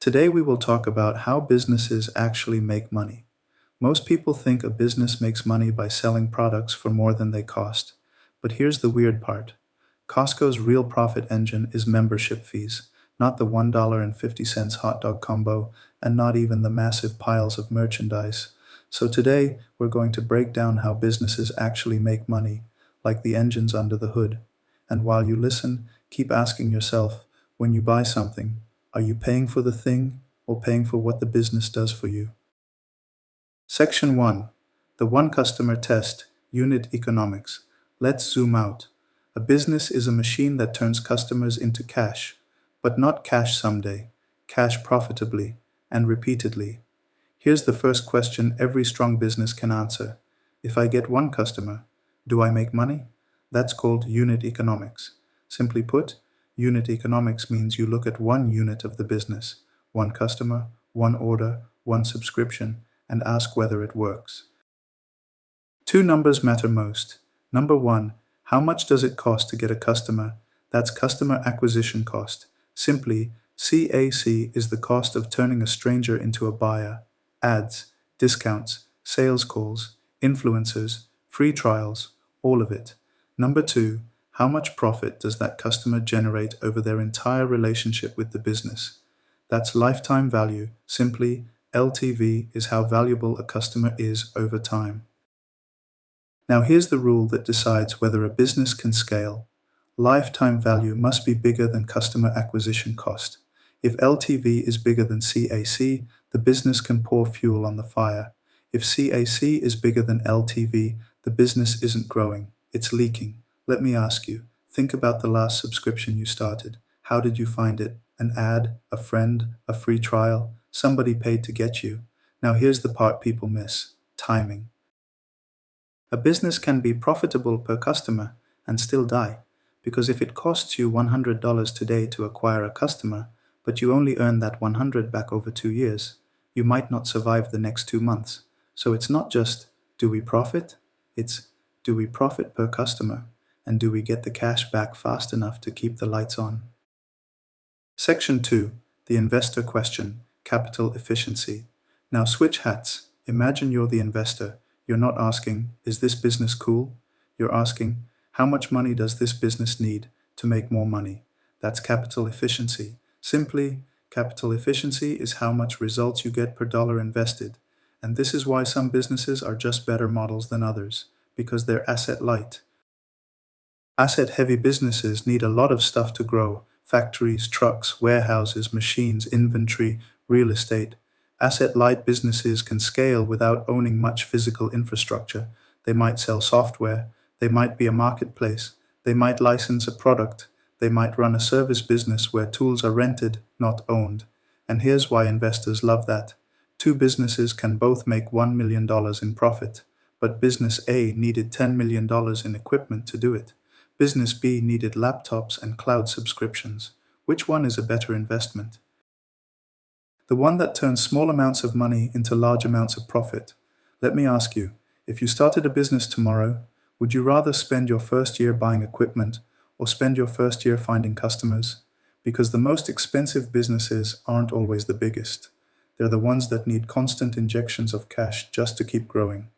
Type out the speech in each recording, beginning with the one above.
Today we will talk about how businesses actually make money. Most people think a business makes money by selling products for more than they cost. But here's the weird part. Costco's real profit engine is membership fees, not the $1.50 hot dog combo, and not even the massive piles of merchandise. So today we're going to break down how businesses actually make money, like the engines under the hood. And while you listen, keep asking yourself, when you buy something, are you paying for the thing or paying for what the business does for you? Section 1. The One Customer Test, Unit Economics. Let's zoom out. A business is a machine that turns customers into cash, but not cash someday, cash profitably and repeatedly. Here's the first question every strong business can answer. If I get one customer, do I make money? That's called unit economics. Simply put, unit economics means you look at one unit of the business, one customer, one order, one subscription, and ask whether it works. Two numbers matter most. Number one, how much does it cost to get a customer? That's customer acquisition cost. Simply, CAC is the cost of turning a stranger into a buyer. Ads, discounts, sales calls, influencers, free trials, all of it. Number two, how much profit does that customer generate over their entire relationship with the business? That's lifetime value. Simply, LTV is how valuable a customer is over time. Now here's the rule that decides whether a business can scale. Lifetime value must be bigger than customer acquisition cost. If LTV is bigger than CAC, the business can pour fuel on the fire. If CAC is bigger than LTV, the business isn't growing, it's leaking. Let me ask you, think about the last subscription you started. How did you find it? An ad, a friend, a free trial? Somebody paid to get you. Now here's the part people miss: timing. A business can be profitable per customer and still die, because if it costs you $100 today to acquire a customer, but you only earn that 100 back over 2 years, you might not survive the next 2 months. So it's not just, do we profit? It's, do we profit per customer? And do we get the cash back fast enough to keep the lights on? Section 2. The investor question, capital efficiency. Now switch hats. Imagine you're the investor. You're not asking, is this business cool? You're asking, how much money does this business need to make more money? That's capital efficiency. Simply, capital efficiency is how much results you get per dollar invested. And this is why some businesses are just better models than others, because they're asset light. Asset-heavy businesses need a lot of stuff to grow: factories, trucks, warehouses, machines, inventory, real estate. Asset-light businesses can scale without owning much physical infrastructure. They might sell software, they might be a marketplace, they might license a product, they might run a service business where tools are rented, not owned. And here's why investors love that. Two businesses can both make $1 million in profit, but business A needed $10 million in equipment to do it. Business B needed laptops and cloud subscriptions. Which one is a better investment? The one that turns small amounts of money into large amounts of profit. Let me ask you, if you started a business tomorrow, would you rather spend your first year buying equipment or spend your first year finding customers? Because the most expensive businesses aren't always the biggest. They're the ones that need constant injections of cash just to keep growing.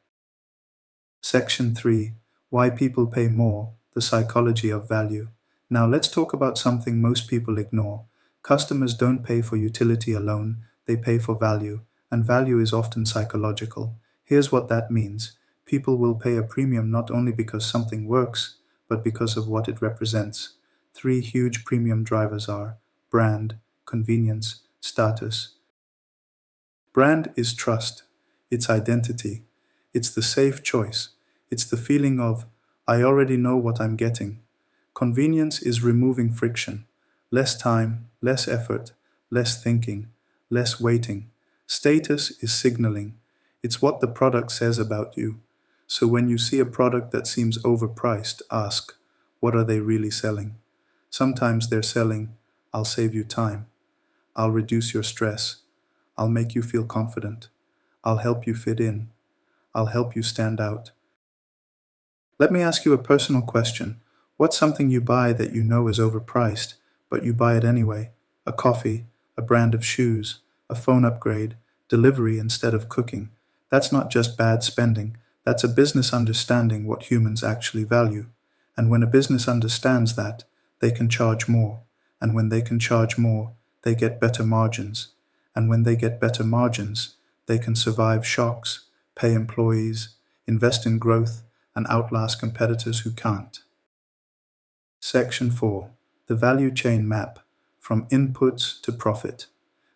Section 3. Why people pay more, the psychology of value. Now let's talk about something most people ignore. Customers don't pay for utility alone, they pay for value, and value is often psychological. Here's what that means. People will pay a premium not only because something works, but because of what it represents. Three huge premium drivers are brand, convenience, status. Brand is trust. It's identity. It's the safe choice. It's the feeling of, I already know what I'm getting. Convenience is removing friction. Less time, less effort, less thinking, less waiting. Status is signaling. It's what the product says about you. So when you see a product that seems overpriced, ask, what are they really selling? Sometimes they're selling, I'll save you time. I'll reduce your stress. I'll make you feel confident. I'll help you fit in. I'll help you stand out. Let me ask you a personal question. What's something you buy that you know is overpriced, but you buy it anyway? A coffee, a brand of shoes, a phone upgrade, delivery instead of cooking. That's not just bad spending, that's a business understanding what humans actually value. And when a business understands that, they can charge more. And when they can charge more, they get better margins. And when they get better margins, they can survive shocks, pay employees, invest in growth, and outlast competitors who can't. Section 4. The value chain map, from inputs to profit.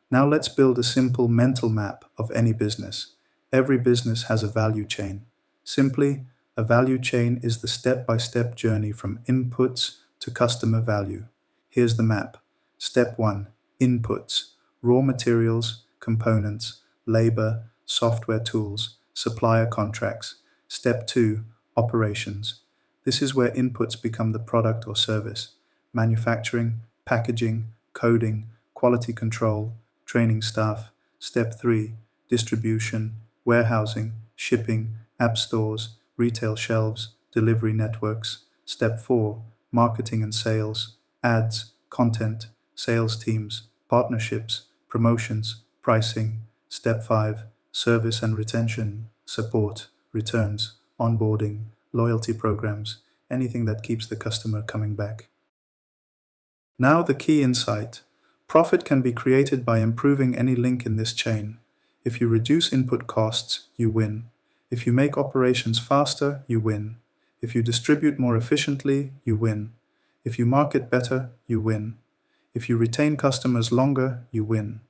Now let's build a simple mental map of any business. Every business has a value chain. Simply, a value chain is the step-by-step journey from inputs to customer value. Here's the map. Step 1. Inputs. Raw materials, components, labor, software tools, supplier contracts. Step 2. Operations. This is where inputs become the product or service. Manufacturing, packaging, coding, quality control, training staff. Step 3. Distribution, warehousing, shipping, app stores, retail shelves, delivery networks. Step 4. Marketing and sales, ads, content, sales teams, partnerships, promotions, pricing. Step 5. Service and retention, support, returns, onboarding, loyalty programs, anything that keeps the customer coming back. Now the key insight. Profit can be created by improving any link in this chain. If you reduce input costs, you win. If you make operations faster, you win. If you distribute more efficiently, you win. If you market better, you win. If you retain customers longer, you win.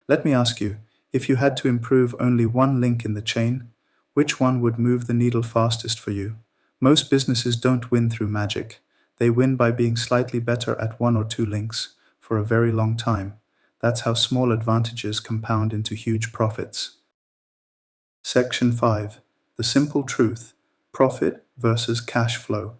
Let me ask you, if you had to improve only one link in the chain, which one would move the needle fastest for you? Most businesses don't win through magic. They win by being slightly better at one or two links for a very long time. That's how small advantages compound into huge profits. Section 5. The simple truth. Profit versus cash flow.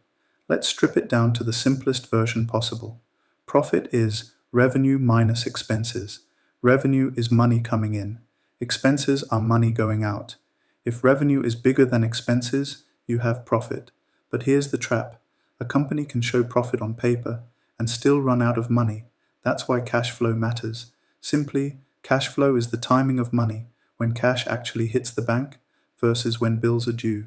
Let's strip it down to the simplest version possible. Profit is revenue minus expenses. Revenue is money coming in. Expenses are money going out. If revenue is bigger than expenses, you have profit. But here's the trap. A company can show profit on paper and still run out of money. That's why cash flow matters. Simply, cash flow is the timing of money, when cash actually hits the bank versus when bills are due.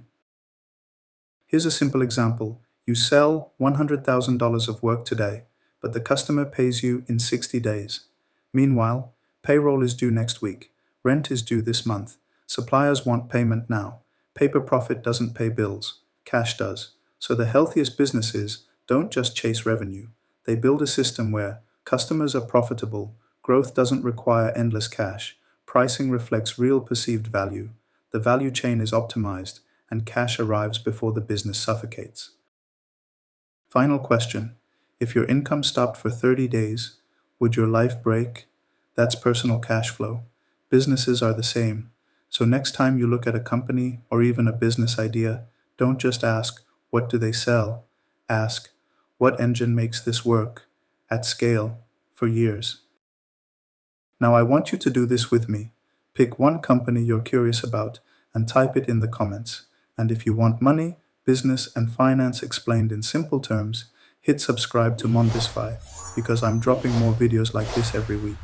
Here's a simple example. You sell $100,000 of work today, but the customer pays you in 60 days. Meanwhile, payroll is due next week. Rent is due this month. Suppliers want payment now. Paper profit doesn't pay bills. Cash does. So the healthiest businesses don't just chase revenue. They build a system where customers are profitable, growth doesn't require endless cash, pricing reflects real perceived value, the value chain is optimized, and cash arrives before the business suffocates. Final question. If your income stopped for 30 days, would your life break? That's personal cash flow. Businesses are the same. So next time you look at a company or even a business idea, don't just ask, what do they sell? Ask, what engine makes this work? At scale, for years. Now I want you to do this with me. Pick one company you're curious about and type it in the comments. And if you want money, business, and finance explained in simple terms, hit subscribe to Mondisfy because I'm dropping more videos like this every week.